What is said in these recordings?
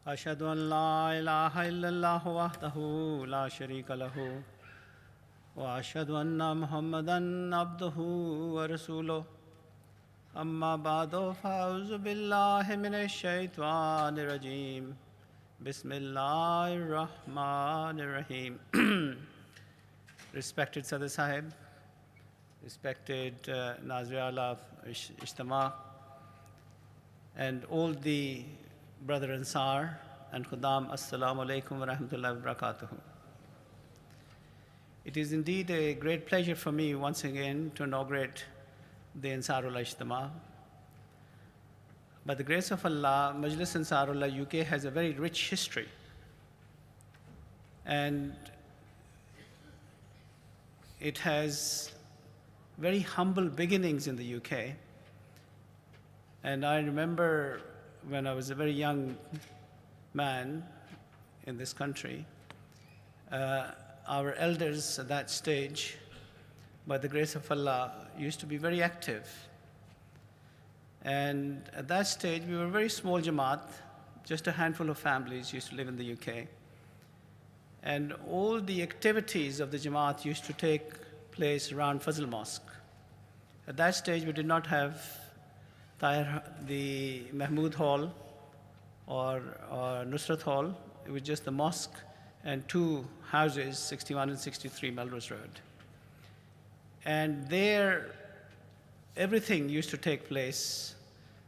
أشهد أن لا إله إلا الله وحده لا شريك له وأشهد أن محمدًا عبده ورسوله أما بعد فأعوذ بالله من الشيطان الرجيم بسم الله الرحمن الرحيم. Respected Sadr Sahib, respected Nazir of Ijtema, and all the brother Ansar and Khudam, Assalamu alaikum wa rahmatullahi wa barakatuh. It is indeed a great pleasure for me once again to inaugurate the Ansarullah Ijtema. By the grace of Allah, Majlis Ansarullah UK has a very rich history. And it has very humble beginnings in the UK. And I remember when I was a very young man in this country, our elders at that stage, by the grace of Allah, used to be very active. And at that stage, we were a very small Jamaat, just a handful of families used to live in the UK. And all the activities of the Jamaat used to take place around Fazl Mosque. At that stage, we did not have the Mahmud Hall or Nusrat Hall. It was just the mosque and two houses, 61 and 63 Melrose Road. And there, everything used to take place.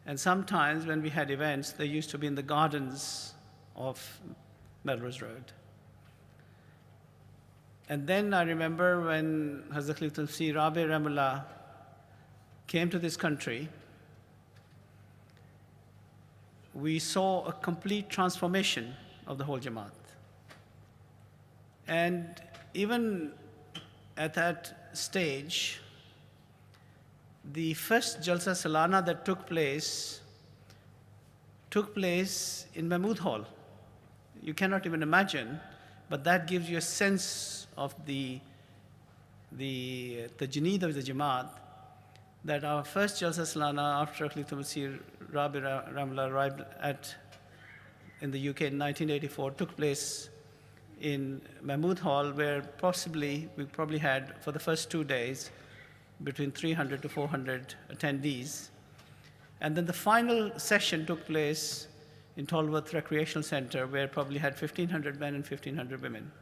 And sometimes when we had events, they used to be in the gardens of Melrose Road. And then I remember when Hazrat Khalifah Rabi Ramullah came to this country, we saw a complete transformation of the whole Jamaat. And even at that stage, the first Jalsa Salana that took place in Mahmud Hall. You cannot even imagine, but that gives you a sense of the Janeed of the Jamaat, that our first Jalsa Salana after Khalifah Rabi Ramullah arrived in the UK in 1984 took place in Mahmud Hall, where we probably had, for the first 2 days, between 300 to 400 attendees. And then the final session took place in Tolworth Recreational Center, where probably had 1,500 men and 1,500 women.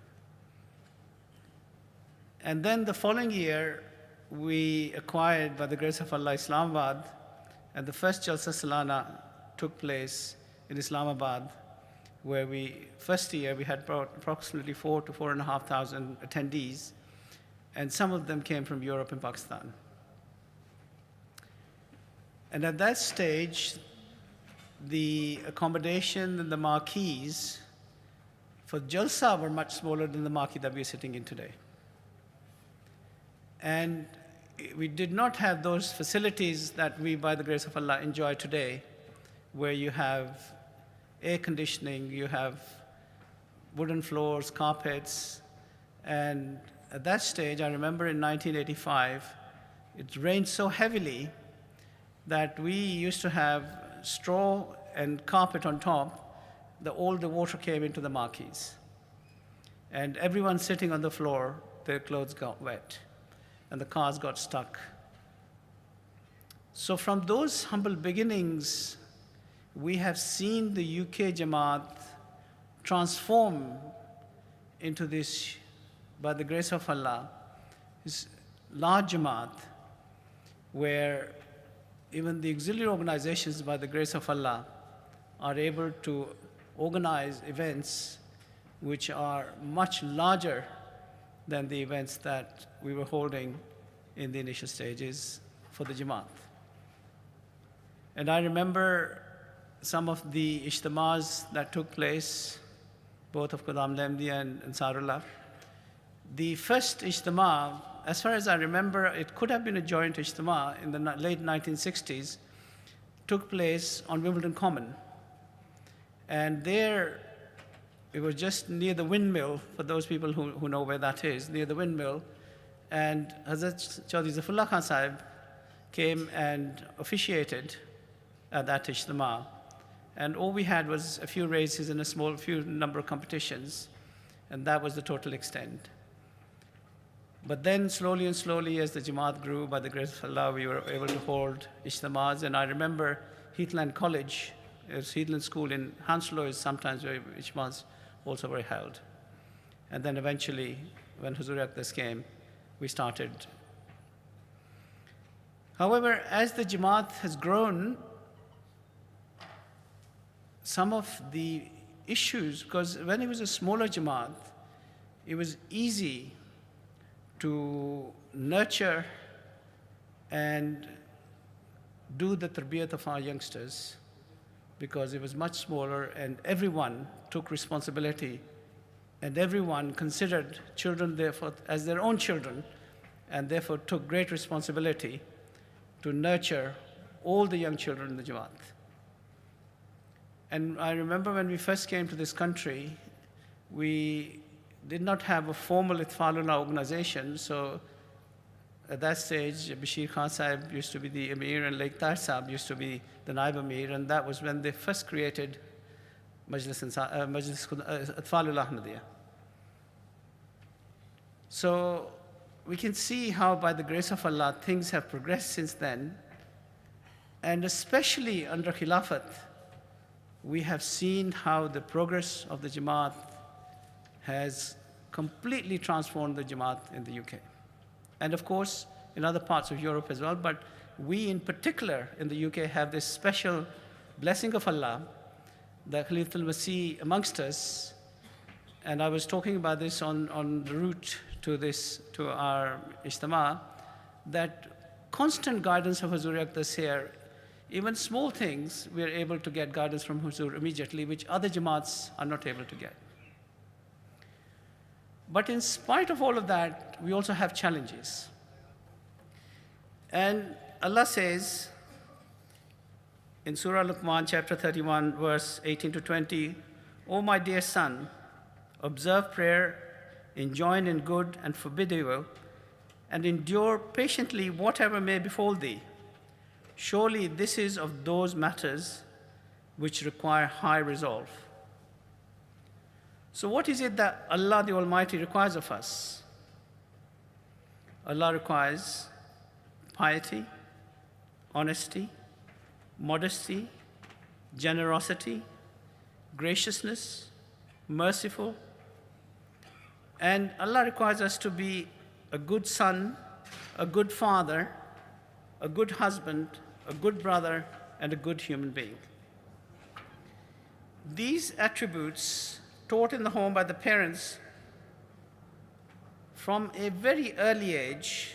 And then the following year, we acquired, by the grace of Allah, Islamabad, and the first Jalsa Salana took place in Islamabad, where first year we had approximately 4,000 to 4,500 attendees, and some of them came from Europe and Pakistan. And at that stage, the accommodation and the marquees for Jalsa were much smaller than the marquee that we are sitting in today. And we did not have those facilities that we, by the grace of Allah, enjoy today, where you have air conditioning, you have wooden floors, carpets. And at that stage, I remember in 1985, it rained so heavily that we used to have straw and carpet on top. All the water came into the marquees. And everyone sitting on the floor, their clothes got wet, and the cars got stuck. So from those humble beginnings, we have seen the UK Jamaat transform into this, by the grace of Allah, this large Jamaat, where even the auxiliary organizations, by the grace of Allah, are able to organize events which are much larger than the events that we were holding in the initial stages for the Jamaat. And I remember some of the Ijtemas that took place, both of Qudam Lemdi and Ansarullah. The first Ijtema, as far as I remember, it could have been a joint Ijtema in the late 1960s, took place on Wimbledon Common. And there, it was just near the windmill, for those people who know where that is, near the windmill. And Hazrat Chaudhry Zafrullah Khan Sahib came and officiated at that Ijtema. And all we had was a few races and a few number of competitions, and that was the total extent. But then slowly and slowly, as the Jamaat grew, by the grace of Allah, we were able to hold Ijtemas. And I remember Heathland College, Heathland School in Ansarullah is sometimes where Ijtemas also were held. And then eventually, when Huzur Aqdas came, we started. However, as the Jamaat has grown, some of the issues, because when it was a smaller Jamaat, it was easy to nurture and do the tarbiyat of our youngsters, because it was much smaller and everyone took responsibility and everyone considered children therefore as their own children, and therefore took great responsibility to nurture all the young children in the Jamaat. And I remember when we first came to this country, we did not have a formal Itfalullah organization, so at that stage, Bashir Khan Sahib used to be the Amir and Laik Tahir Sahib used to be the Naib Amir, and that was when they first created Majlis Itfalullah Ahmadiyya. So we can see how, by the grace of Allah, things have progressed since then, and especially under Khilafat, we have seen how the progress of the Jamaat has completely transformed the Jamaat in the UK. And of course, in other parts of Europe as well, but we in particular in the UK have this special blessing of Allah, the Khalifatul Masih amongst us. And I was talking about this on the route to our Ijtema, that constant guidance of Huzur Aqdas here, even small things, we are able to get guidance from Huzur immediately, which other Jamaats are not able to get. But in spite of all of that, we also have challenges. And Allah says in Surah Luqman, chapter 31, verse 18 to 20, "O my dear son, observe prayer, enjoin in good and forbid evil, and endure patiently whatever may befall thee. Surely this is of those matters which require high resolve." So what is it that Allah the Almighty requires of us? Allah requires piety, honesty, modesty, generosity, graciousness, merciful. And Allah requires us to be a good son, a good father, a good husband, a good brother, and a good human being. These attributes taught in the home by the parents from a very early age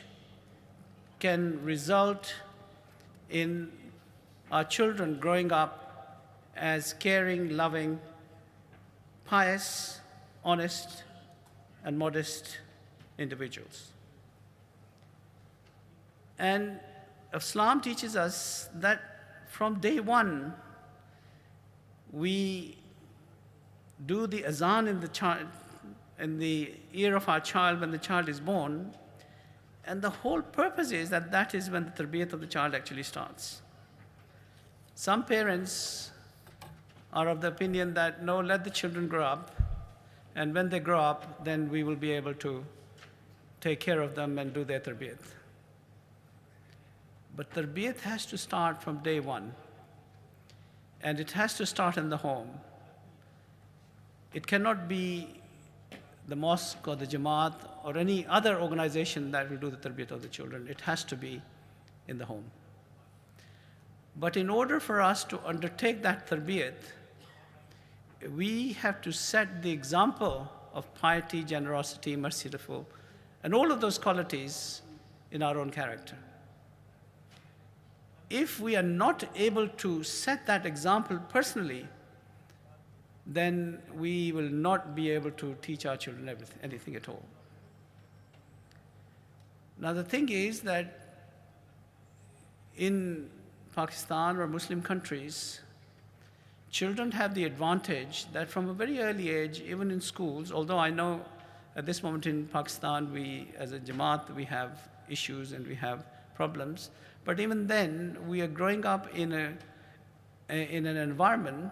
can result in our children growing up as caring, loving, pious, honest, and modest individuals. And Islam teaches us that from day one, we do the azan in the ear of our child when the child is born, and the whole purpose is that that is when the tarbiyat of the child actually starts. Some parents are of the opinion that, no, let the children grow up, and when they grow up, then we will be able to take care of them and do their tarbiyat. But tarbiyat has to start from day one, and it has to start in the home. It cannot be the mosque or the Jamaat or any other organization that will do the tarbiyat of the children. It has to be in the home. But in order for us to undertake that tarbiyat, we have to set the example of piety, generosity, merciful, and all of those qualities in our own character. If we are not able to set that example personally, then we will not be able to teach our children anything at all. Now the thing is that in Pakistan or Muslim countries, children have the advantage that from a very early age, even in schools, although I know at this moment in Pakistan, we as a Jamaat, we have issues and we have problems, but even then, we are growing up in in an environment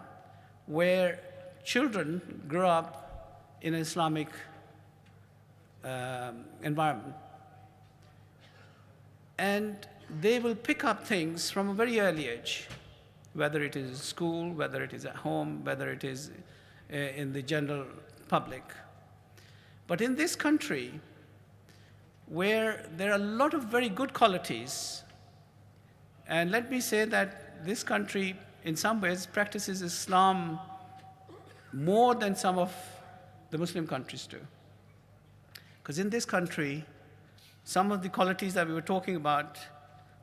where children grow up in an Islamic environment. And they will pick up things from a very early age, whether it is school, whether it is at home, whether it is in the general public. But in this country, where there are a lot of very good qualities, and let me say that this country, in some ways, practices Islam more than some of the Muslim countries do. Because in this country, some of the qualities that we were talking about,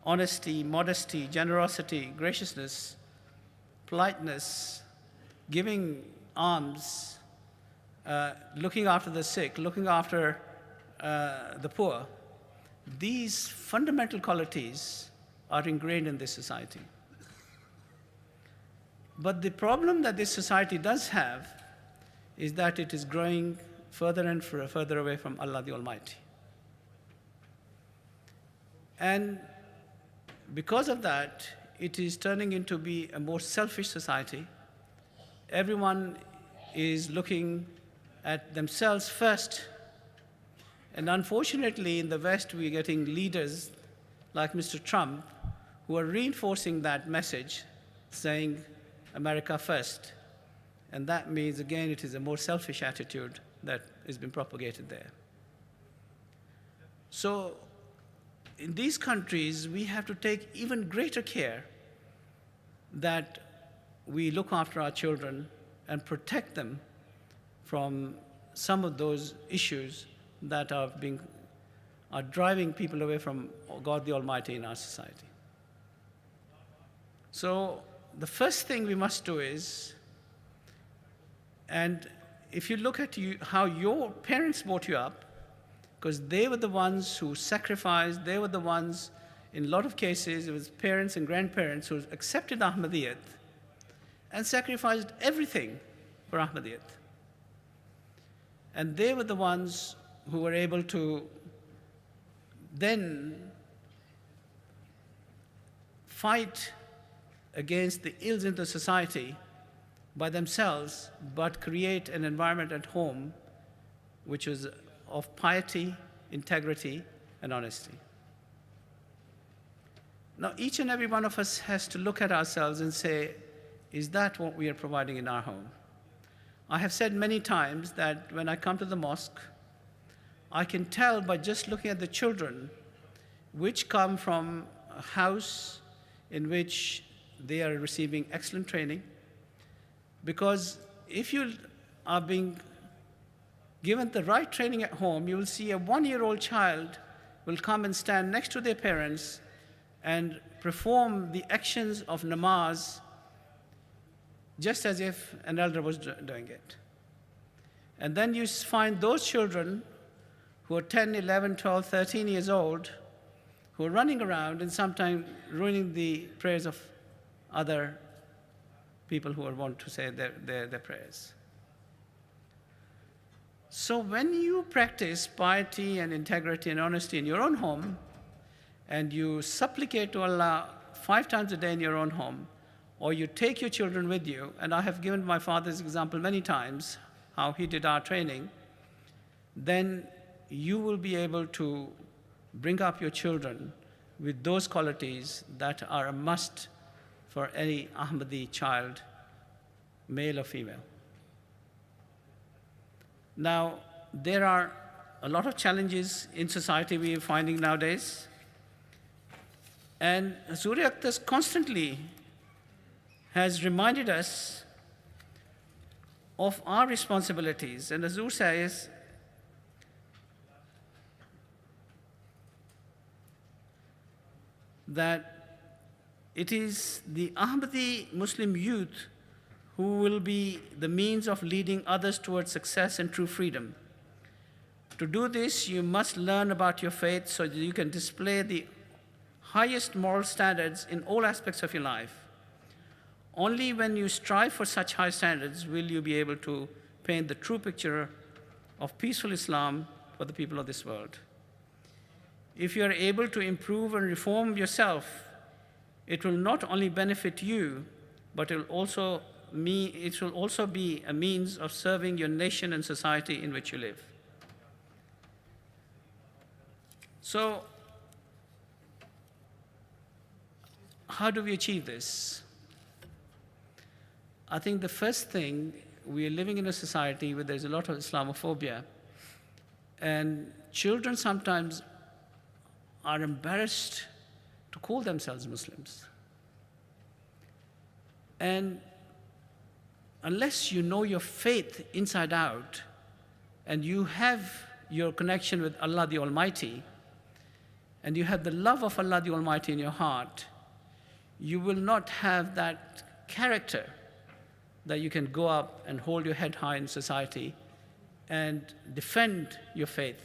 honesty, modesty, generosity, graciousness, politeness, giving alms, looking after the sick, looking after the poor, these fundamental qualities are ingrained in this society. But the problem that this society does have is that it is growing further and further away from Allah the Almighty. And because of that, it is turning into be a more selfish society. Everyone is looking at themselves first. And unfortunately, in the West, we're getting leaders like Mr. Trump who are reinforcing that message, saying America first. And that means, again, it is a more selfish attitude that has been propagated there. So in these countries, we have to take even greater care that we look after our children and protect them from some of those issues that are driving people away from God the Almighty in our society. So the first thing we must do is, and if you look at how your parents brought you up, because they were the ones who sacrificed, they were the ones, in a lot of cases, it was parents and grandparents who accepted Ahmadiyyat and sacrificed everything for Ahmadiyyat. And they were the ones who were able to then fight against the ills in the society by themselves, but create an environment at home which was of piety, integrity, and honesty. Now, each and every one of us has to look at ourselves and say, is that what we are providing in our home? I have said many times that when I come to the mosque, I can tell by just looking at the children which come from a house in which they are receiving excellent training. Because if you are being given the right training at home, you will see a 1-year-old child will come and stand next to their parents and perform the actions of namaz just as if an elder was doing it. And then you find those children who are 10, 11, 12, 13 years old, who are running around and sometimes ruining the prayers of other people who want to say their prayers. So when you practice piety and integrity and honesty in your own home, and you supplicate to Allah 5 times a day in your own home, or you take your children with you, and I have given my father's example many times, how he did our training, then you will be able to bring up your children with those qualities that are a must for any Ahmadi child, male or female. Now, there are a lot of challenges in society we are finding nowadays. And Huzur Aqdas constantly has reminded us of our responsibilities. And Huzur says, that it is the Ahmadi Muslim youth who will be the means of leading others towards success and true freedom. To do this, you must learn about your faith so that you can display the highest moral standards in all aspects of your life. Only when you strive for such high standards will you be able to paint the true picture of peaceful Islam for the people of this world. If you are able to improve and reform yourself, it will not only benefit you, but it will also be a means of serving your nation and society in which you live. So, how do we achieve this? I think the first thing, we are living in a society where there's a lot of Islamophobia, and children sometimes are embarrassed to call themselves Muslims. And unless you know your faith inside out, and you have your connection with Allah the Almighty, and you have the love of Allah the Almighty in your heart, you will not have that character that you can go up and hold your head high in society and defend your faith.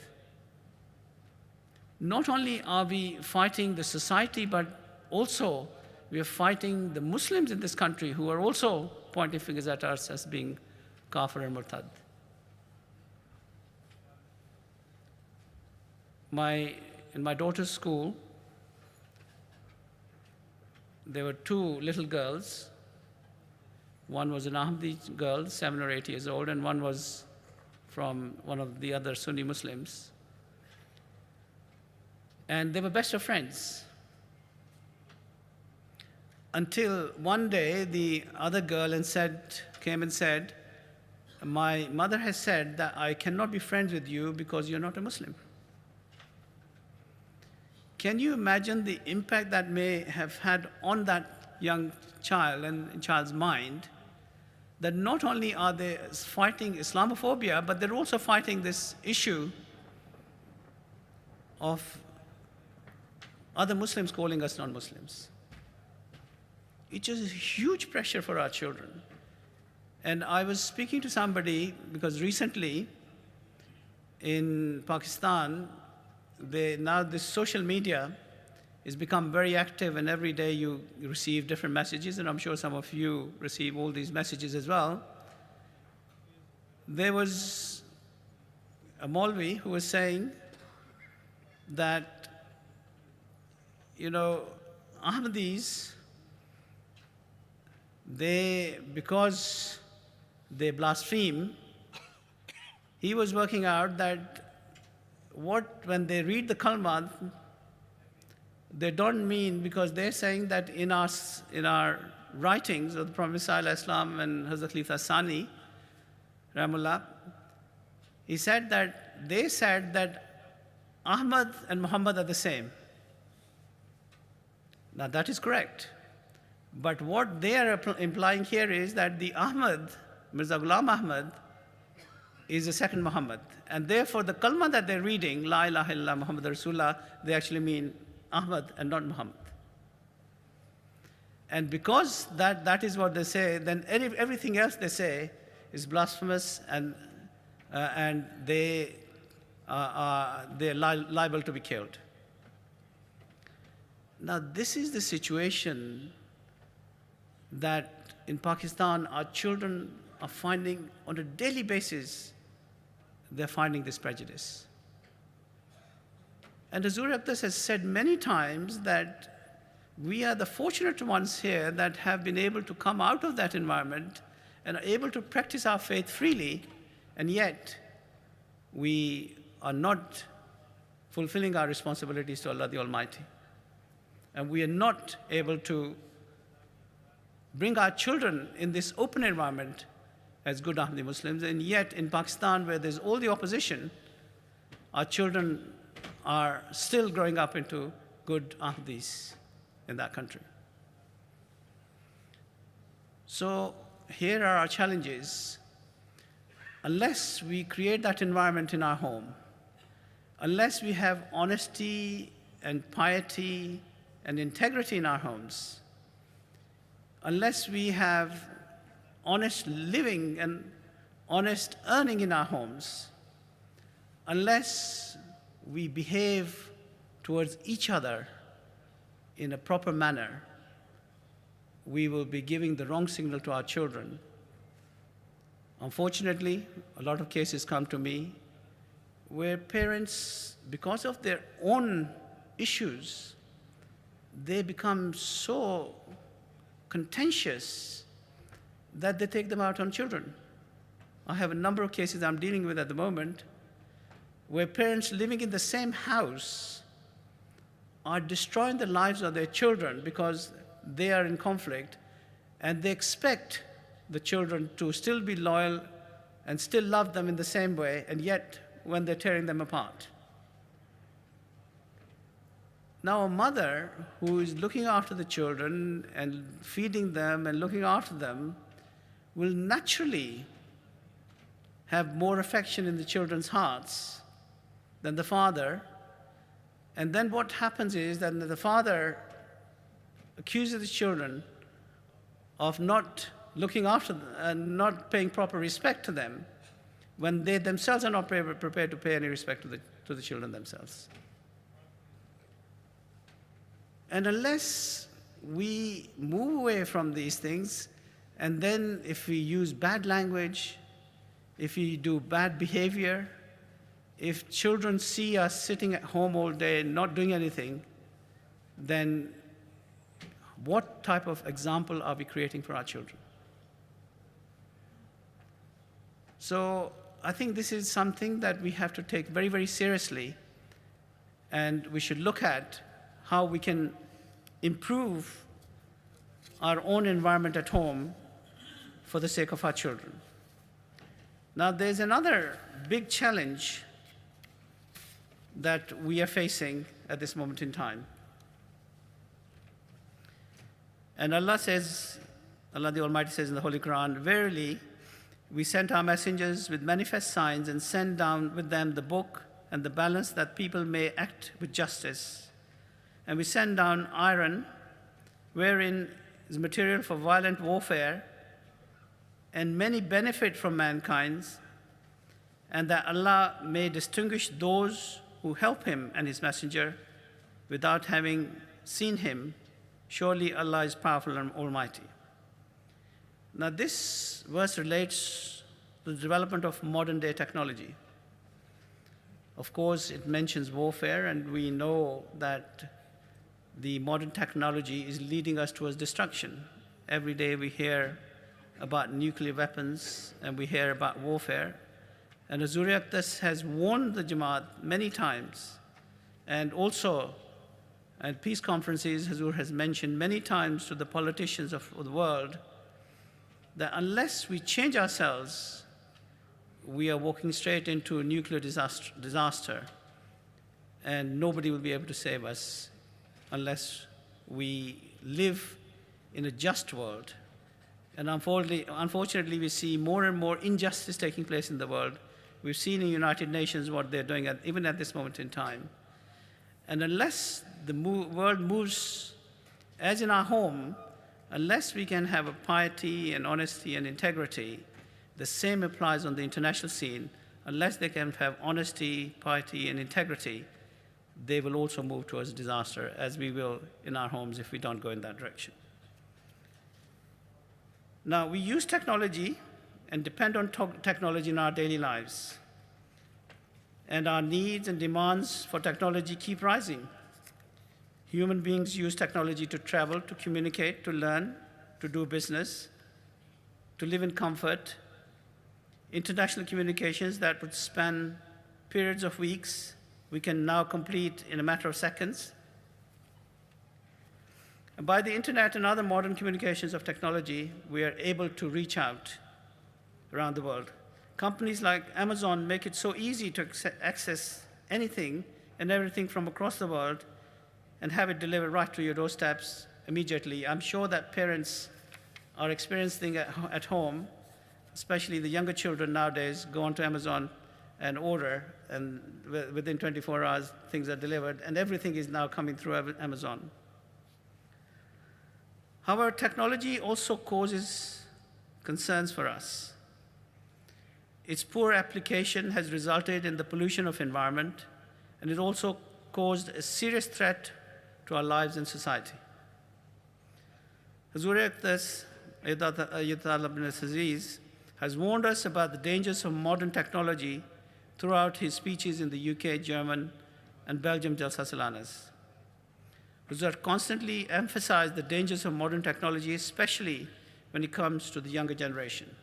Not only are we fighting the society, but also we are fighting the Muslims in this country who are also pointing fingers at us as being kafir and murtad. In my daughter's school, there were two little girls. One was an Ahmadi girl, 7 or 8 years old, and one was from one of the other Sunni Muslims. And they were best of friends. Until one day, the other girl came and said, "My mother has said that I cannot be friends with you because you're not a Muslim." Can you imagine the impact that may have had on that young child and child's mind, that not only are they fighting Islamophobia, but they're also fighting this issue of other Muslims calling us non-Muslims. It's just huge pressure for our children. And I was speaking to somebody, because recently in Pakistan, now this social media has become very active, and every day you receive different messages, and I'm sure some of you receive all these messages as well. There was a Maulvi who was saying that, Ahmadis, because they blaspheme, he was working out that when they read the kalma, they don't mean, because they're saying that in our writings of the Prophet ﷺ and Hazrat Khalifa Sani, Rahimullah, they said that Ahmad and Muhammad are the same. Now that is correct. But what they are implying here is that the Ahmad, Mirza Ghulam Ahmad, is the second Muhammad. And therefore, the kalma that they're reading, La ilaha illallah Muhammad Rasulullah, they actually mean Ahmad and not Muhammad. And because that is what they say, then everything else they say is blasphemous, and they're liable to be killed. Now, this is the situation that in Pakistan our children are finding on a daily basis. They're finding this prejudice. And Hazur Aqdas has said many times that we are the fortunate ones here that have been able to come out of that environment and are able to practice our faith freely, and yet we are not fulfilling our responsibilities to Allah the Almighty. And we are not able to bring our children in this open environment as good Ahmadi Muslims, and yet in Pakistan, where there's all the opposition, our children are still growing up into good Ahmadis in that country. So here are our challenges. Unless we create that environment in our home, unless we have honesty and piety and integrity in our homes, unless we have honest living and honest earning in our homes, unless we behave towards each other in a proper manner, we will be giving the wrong signal to our children. Unfortunately, a lot of cases come to me where parents, because of their own issues, they become so contentious that they take them out on children. I have a number of cases I'm dealing with at the moment where parents living in the same house are destroying the lives of their children because they are in conflict, and they expect the children to still be loyal and still love them in the same way, and yet when they're tearing them apart. Now, a mother who is looking after the children and feeding them and looking after them will naturally have more affection in the children's hearts than the father. And then what happens is that the father accuses the children of not looking after them and not paying proper respect to them when they themselves are not prepared to pay any respect to the children themselves. And unless we move away from these things, and then if we use bad language, if we do bad behavior, if children see us sitting at home all day not doing anything, then what type of example are we creating for our children? So I think this is something that we have to take very, very seriously, and we should look at how we can improve our own environment at home for the sake of our children. Now, there's another big challenge that we are facing at this moment in time. And Allah says, Allah the Almighty says in the Holy Quran, "Verily, we sent our messengers with manifest signs and sent down with them the book and the balance that people may act with justice. And we send down iron, wherein is material for violent warfare, and many benefit from mankind, and that Allah may distinguish those who help him and his messenger without having seen him. Surely Allah is powerful and almighty." Now this verse relates to the development of modern day technology. Of course, it mentions warfare, and we know that the modern technology is leading us towards destruction. Every day we hear about nuclear weapons and we hear about warfare. And Huzur Aqdas has warned the Jamaat many times, and also at peace conferences, Huzur has mentioned many times to the politicians of the world that unless we change ourselves, we are walking straight into a nuclear disaster, and nobody will be able to save us unless we live in a just world. And unfortunately, we see more and more injustice taking place in the world. We've seen in the United Nations what they're doing, even at this moment in time. And unless the world moves, as in our home, unless we can have a piety and honesty and integrity, the same applies on the international scene. Unless they can have honesty, piety, and integrity, they will also move towards disaster, as we will in our homes if we don't go in that direction. Now, we use technology and depend on technology in our daily lives. And our needs and demands for technology keep rising. Human beings use technology to travel, to communicate, to learn, to do business, to live in comfort. International communications that would span periods of weeks, we can now complete in a matter of seconds. And by the internet and other modern communications of technology, we are able to reach out around the world. Companies like Amazon make it so easy to access anything and everything from across the world and have it delivered right to your doorsteps immediately. I'm sure that parents are experiencing at home, especially the younger children nowadays, go onto Amazon and order, and within 24 hours, things are delivered, and everything is now coming through Amazon. However, technology also causes concerns for us. Its poor application has resulted in the pollution of environment, and it also caused a serious threat to our lives and society. Huzur Aqdas ibn Aziz has warned us about the dangers of modern technology throughout his speeches in the UK, German, and Belgium Jalsa Salanas. Huzur constantly emphasized the dangers of modern technology, especially when it comes to the younger generation.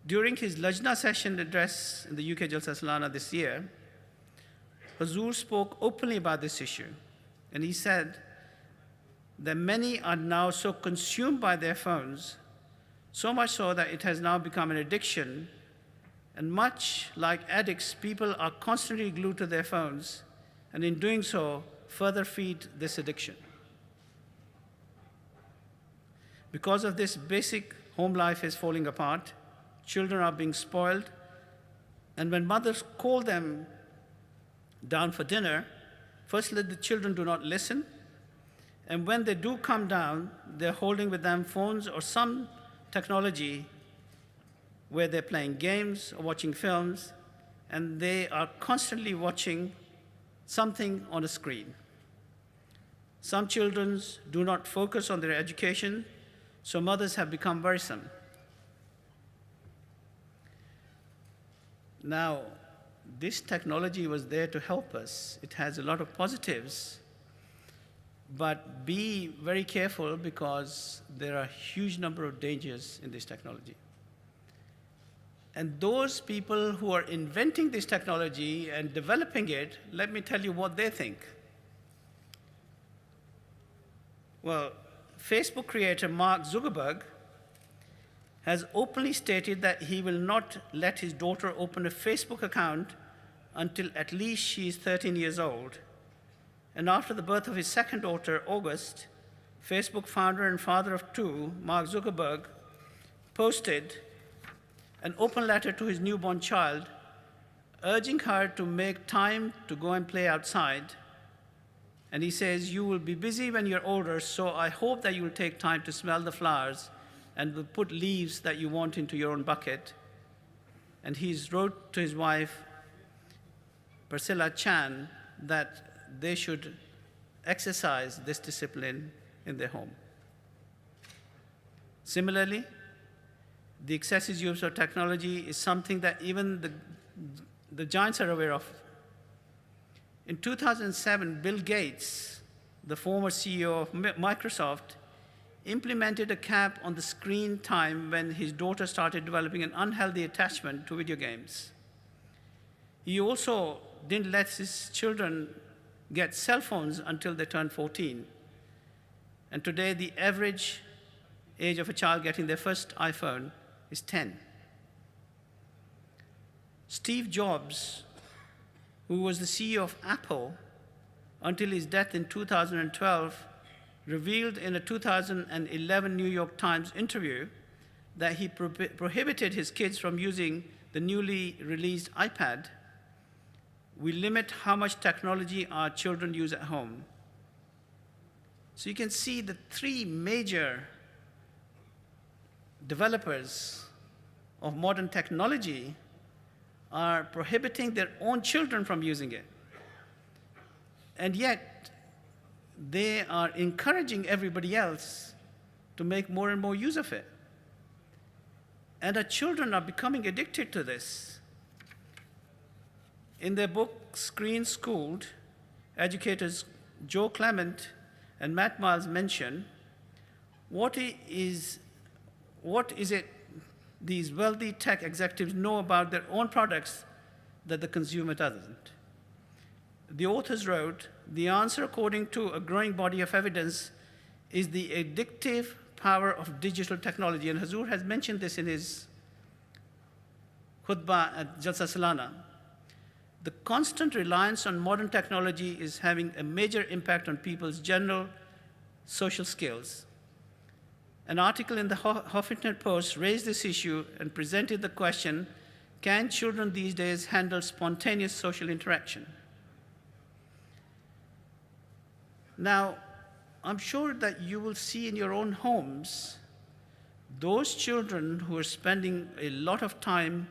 During his Lajna session address in the UK Jalsa Salana this year, Hazur spoke openly about this issue, and he said that many are now so consumed by their phones, so much so that it has now become an addiction, and much like addicts, people are constantly glued to their phones, and in doing so, further feed this addiction. Because of this, basic home life is falling apart, children are being spoiled, and when mothers call them down for dinner, firstly, the children do not listen, and when they do come down, they're holding with them phones or some technology where they're playing games or watching films, and they are constantly watching something on a screen. Some children do not focus on their education, so mothers have become worrisome. Now, this technology was there to help us. It has a lot of positives, but be very careful because there are a huge number of dangers in this technology. And those people who are inventing this technology and developing it, let me tell you what they think. Well, Facebook creator Mark Zuckerberg has openly stated that he will not let his daughter open a Facebook account until at least she is 13 years old. And after the birth of his second daughter, August, Facebook founder and father of two, Mark Zuckerberg, posted an open letter to his newborn child, urging her to make time to go and play outside. And he says, "You will be busy when you're older, so I hope that you will take time to smell the flowers and will put leaves that you want into your own bucket." And he's wrote to his wife, Priscilla Chan, that they should exercise this discipline in their home. Similarly, the excessive use of technology is something that even the giants are aware of. In 2007, Bill Gates, the former CEO of Microsoft, implemented a cap on the screen time when his daughter started developing an unhealthy attachment to video games. He also didn't let his children get cell phones until they turned 14. And today, the average age of a child getting their first iPhone is 10. Steve Jobs, who was the CEO of Apple until his death in 2012, revealed in a 2011 New York Times interview that he prohibited his kids from using the newly released iPad. We limit how much technology our children use at home. So you can see the three major developers of modern technology are prohibiting their own children from using it. And yet, they are encouraging everybody else to make more and more use of it. And our children are becoming addicted to this. In their book, Screen Schooled, educators Joe Clement and Matt Miles mention what is it these wealthy tech executives know about their own products that the consumer doesn't. The authors wrote, "The answer, according to a growing body of evidence, is the addictive power of digital technology." And Hazur has mentioned this in his khutbah at Jalsa Salana. The constant reliance on modern technology is having a major impact on people's general social skills. An article in the Huffington Post raised this issue and presented the question, can children these days handle spontaneous social interaction? Now, I'm sure that you will see in your own homes those children who are spending a lot of time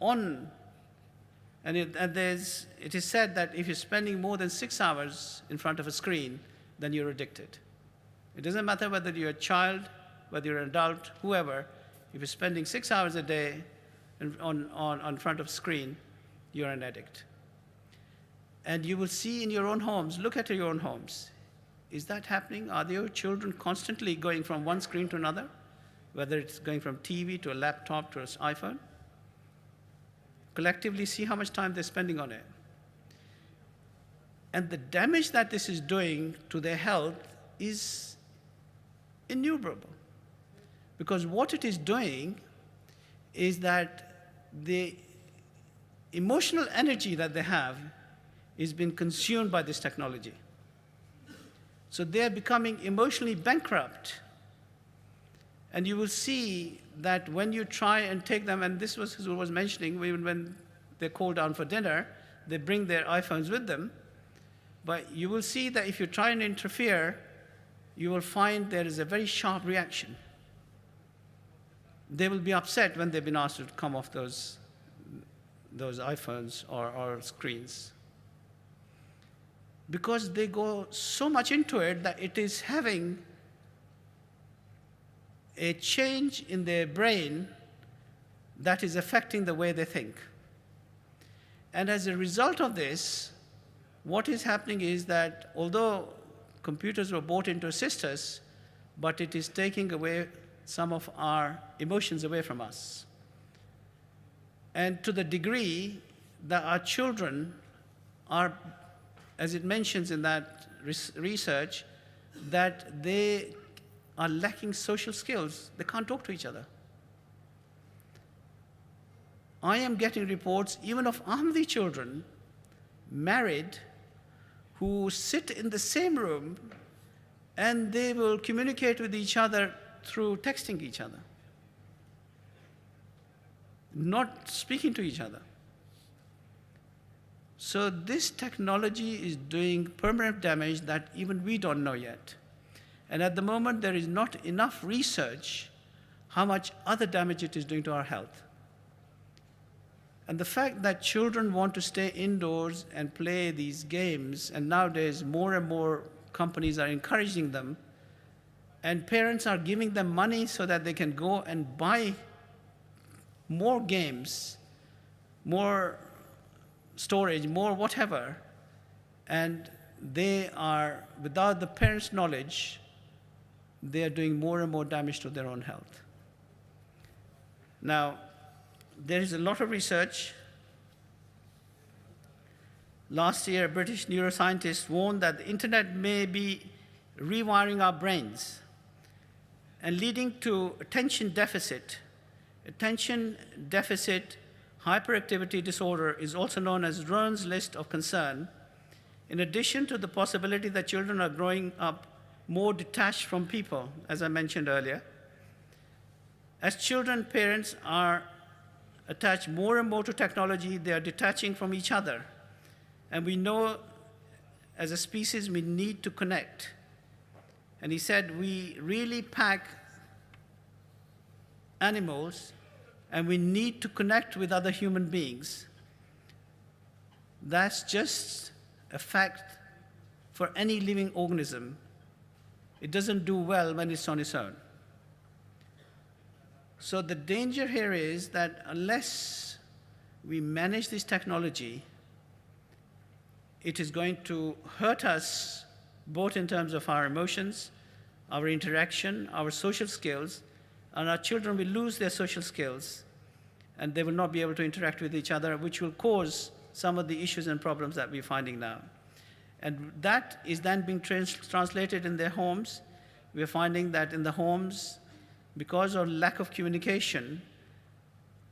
on, and it is said that if you're spending more than 6 hours in front of a screen, then you're addicted. It doesn't matter whether you're a child, whether you're an adult, whoever, if you're spending 6 hours a day on front of a screen, you're an addict. And you will see in your own homes, look at your own homes. Is that happening? Are your children constantly going from one screen to another, whether it's going from TV to a laptop to an iPhone? Collectively, see how much time they're spending on it. And the damage that this is doing to their health is innumerable. Because what it is doing is that the emotional energy that they have is being consumed by this technology. So they're becoming emotionally bankrupt. And you will see that when you try and take them, and this was who was mentioning, when they're called down for dinner, they bring their iPhones with them. But you will see that if you try and interfere, you will find there is a very sharp reaction. They will be upset when they've been asked to come off those iPhones or screens. Because they go so much into it that it is having a change in their brain that is affecting the way they think. And as a result of this, what is happening is that although computers were brought in to assist us, but it is taking away some of our emotions away from us. And to the degree that our children are, as it mentions in that research, that they are lacking social skills. They can't talk to each other. I am getting reports even of Ahmadi children, married, who sit in the same room and they will communicate with each other through texting each other, not speaking to each other. So this technology is doing permanent damage that even we don't know yet. And at the moment, there is not enough research how much other damage it is doing to our health. And the fact that children want to stay indoors and play these games, and nowadays more and more companies are encouraging them, and parents are giving them money so that they can go and buy more games, more storage, more whatever, and they are, without the parents' knowledge, they are doing more and more damage to their own health. Now, there is a lot of research. Last year, a British neuroscientist warned that the internet may be rewiring our brains and leading to attention deficit. Attention deficit hyperactivity disorder is also known as Rohn's list of concern, in addition to the possibility that children are growing up more detached from people, as I mentioned earlier. As children, parents are attached more and more to technology, they are detaching from each other. And we know as a species we need to connect. And he said we really pack animals and we need to connect with other human beings. That's just a fact for any living organism. It doesn't do well when it's on its own. So the danger here is that unless we manage this technology, it is going to hurt us both in terms of our emotions, our interaction, our social skills, and our children will lose their social skills and they will not be able to interact with each other, which will cause some of the issues and problems that we're finding now. And that is then being translated in their homes. We're finding that in the homes, because of lack of communication,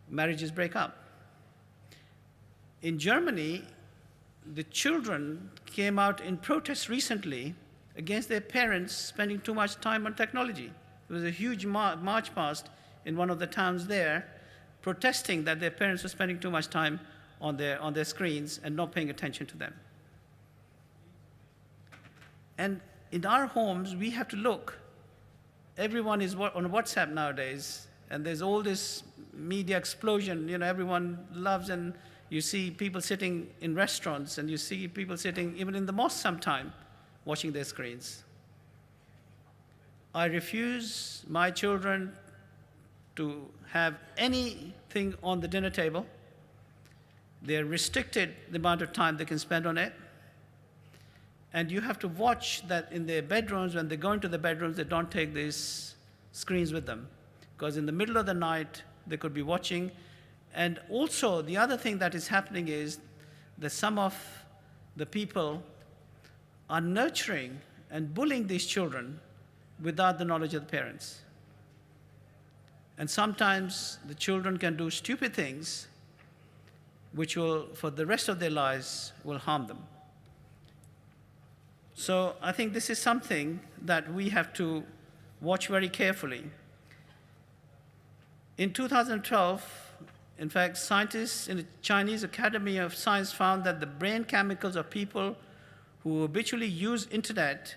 marriages break up. In Germany, the children came out in protest recently against their parents spending too much time on technology. There was a huge march past in one of the towns there, protesting that their parents were spending too much time on their screens and not paying attention to them. And in our homes, we have to look. Everyone is on WhatsApp nowadays, and there's all this media explosion. You know, everyone loves, and you see people sitting in restaurants, and you see people sitting even in the mosque sometime, watching their screens. I refuse my children to have anything on the dinner table. They're restricted the amount of time they can spend on it. And you have to watch that in their bedrooms, when they go into the bedrooms, they don't take these screens with them. Because in the middle of the night, they could be watching. And also, the other thing that is happening is that some of the people are nurturing and bullying these children without the knowledge of the parents. And sometimes the children can do stupid things which will, for the rest of their lives, will harm them. So I think this is something that we have to watch very carefully. In 2012, in fact, scientists in the Chinese Academy of Science found that the brain chemicals of people who habitually use internet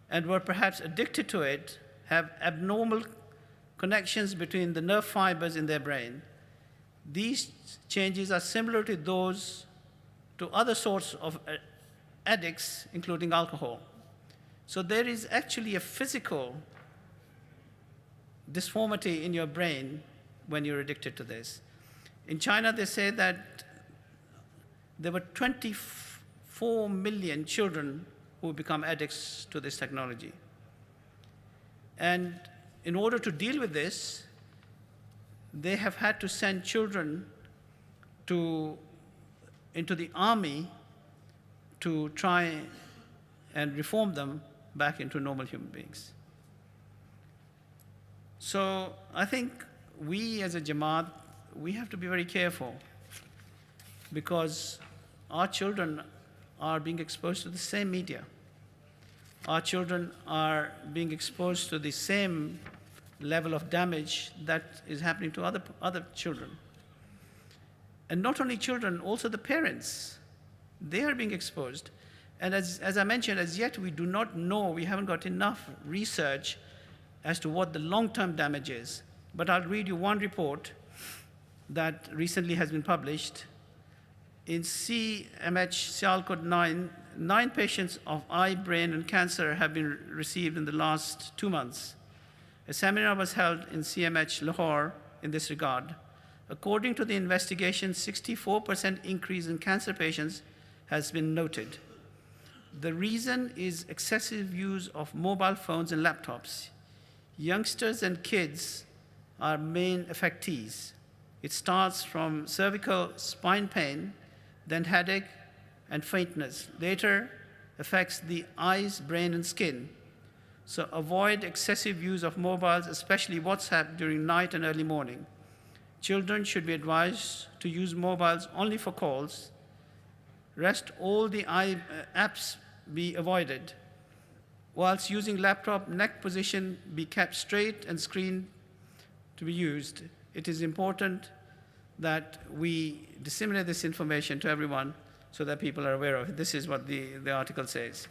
and were perhaps addicted to it have abnormal connections between the nerve fibers in their brain. These changes are similar to those to other sorts of addicts, including alcohol. So there is actually a physical disformity in your brain when you're addicted to this. In China, they say that there were 24 million children who become addicts to this technology. And in order to deal with this, they have had to send children into the army to try and reform them back into normal human beings. So I think we as a Jamaat, we have to be very careful, because our children are being exposed to the same media. Our children are being exposed to the same level of damage that is happening to other children. And not only children, also the parents. They are being exposed. And as I mentioned, as yet we do not know, we haven't got enough research as to what the long-term damage is. But I'll read you one report that recently has been published. In CMH Sialkot 9 patients of eye, brain, and cancer have been received in the last 2 months. A seminar was held in CMH Lahore in this regard. According to the investigation, 64% increase in cancer patients has been noted. The reason is excessive use of mobile phones and laptops. Youngsters and kids are main affectees. It starts from cervical spine pain, then headache and faintness. Later affects the eyes, brain, and skin. So avoid excessive use of mobiles, especially WhatsApp, during night and early morning. Children should be advised to use mobiles only for calls. Rest all the apps be avoided. Whilst using laptop, neck position be kept straight and screen to be used. It is important that we disseminate this information to everyone so that people are aware of it. This is what the article says.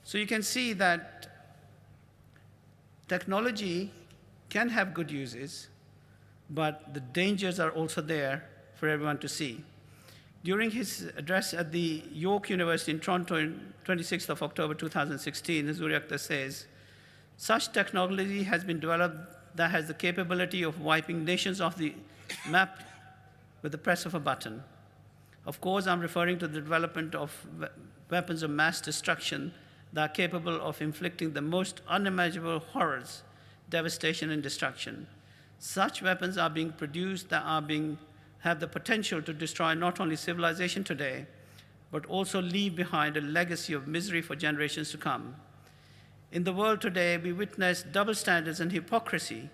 So you can see that technology can have good uses, but the dangers are also there for everyone to see. During his address at the York University in Toronto on 26th of October 2016, Hazuri Akhtar says, such technology has been developed that has the capability of wiping nations off the map with the press of a button. Of course, I'm referring to the development of weapons of mass destruction that are capable of inflicting the most unimaginable horrors, devastation, and destruction. Such weapons are being produced that have the potential to destroy not only civilization today, but also leave behind a legacy of misery for generations to come. In the world today, we witness double standards and hypocrisy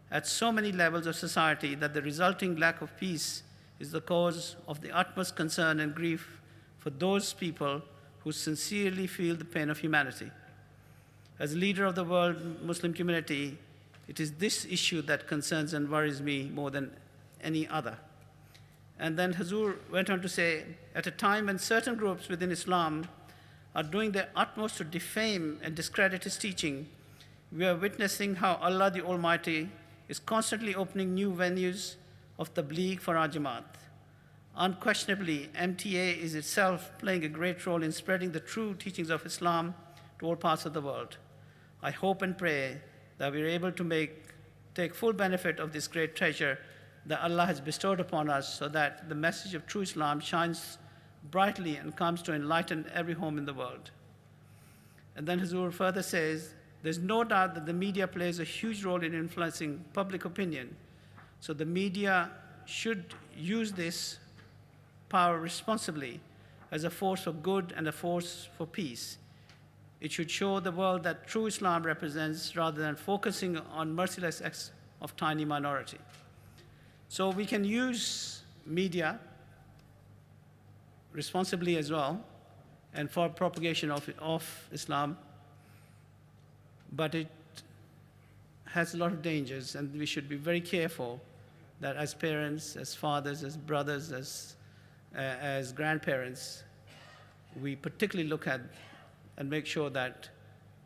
at so many levels of society that the resulting lack of peace is the cause of the utmost concern and grief for those people who sincerely feel the pain of humanity. As leader of the world Muslim community, it is this issue that concerns and worries me more than any other. And then Hazur went on to say, at a time when certain groups within Islam are doing their utmost to defame and discredit his teaching, we are witnessing how Allah the Almighty is constantly opening new venues of tabligh for our Jamaat. Unquestionably, MTA is itself playing a great role in spreading the true teachings of Islam to all parts of the world. I hope and pray that we are able to take full benefit of this great treasure that Allah has bestowed upon us, so that the message of true Islam shines brightly and comes to enlighten every home in the world. And then Huzur further says, there's no doubt that the media plays a huge role in influencing public opinion. So the media should use this power responsibly as a force for good and a force for peace. It should show the world that true Islam represents rather than focusing on merciless acts of tiny minority. So we can use media responsibly as well and for propagation of Islam, but it has a lot of dangers, and we should be very careful that as parents, as fathers, as brothers, as grandparents, we particularly look at and make sure that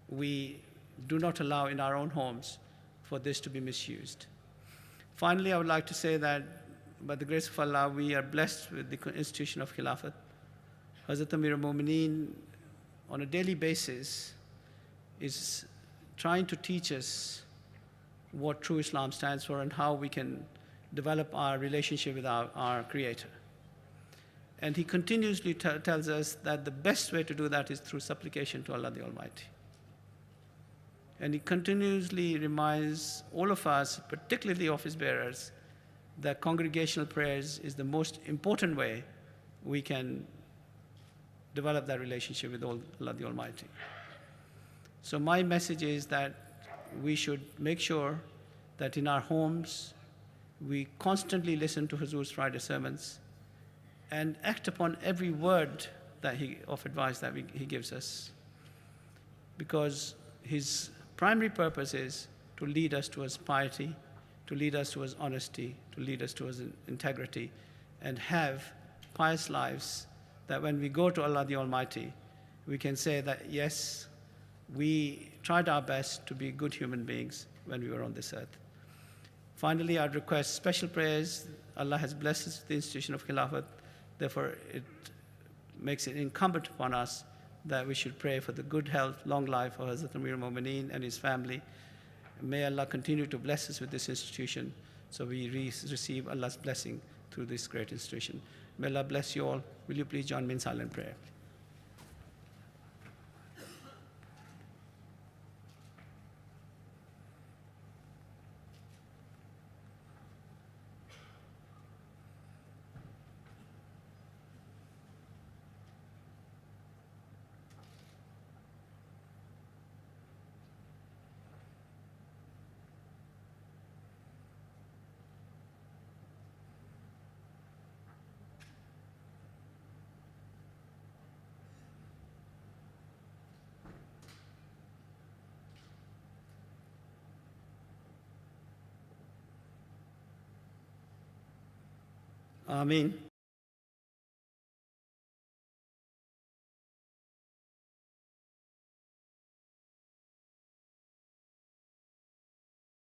we do not allow in our own homes for this to be misused. Finally, I would like to say that by the grace of Allah, we are blessed with the institution of Khilafat. Hazrat Amir al-Mu'mineen, on a daily basis, is trying to teach us what true Islam stands for and how we can develop our relationship with our Creator. And he continuously tells us that the best way to do that is through supplication to Allah the Almighty. And he continuously reminds all of us, particularly the office bearers, that congregational prayers is the most important way we can develop that relationship with Allah the Almighty. So my message is that we should make sure that in our homes we constantly listen to Huzur's Friday sermons and act upon every word of advice that he gives us, because his primary purpose is to lead us towards piety, to lead us towards honesty, to lead us towards integrity, and have pious lives that when we go to Allah the Almighty, we can say that, yes, we tried our best to be good human beings when we were on this earth. Finally, I'd request special prayers. Allah has blessed us with the institution of Khilafat. Therefore, it makes it incumbent upon us that we should pray for the good health, long life of Hazrat Amir al-Mu'mineen and his family. May Allah continue to bless us with this institution so we receive Allah's blessing through this great institution. May Allah bless you all. Will you please join me in silent prayer? Ameen.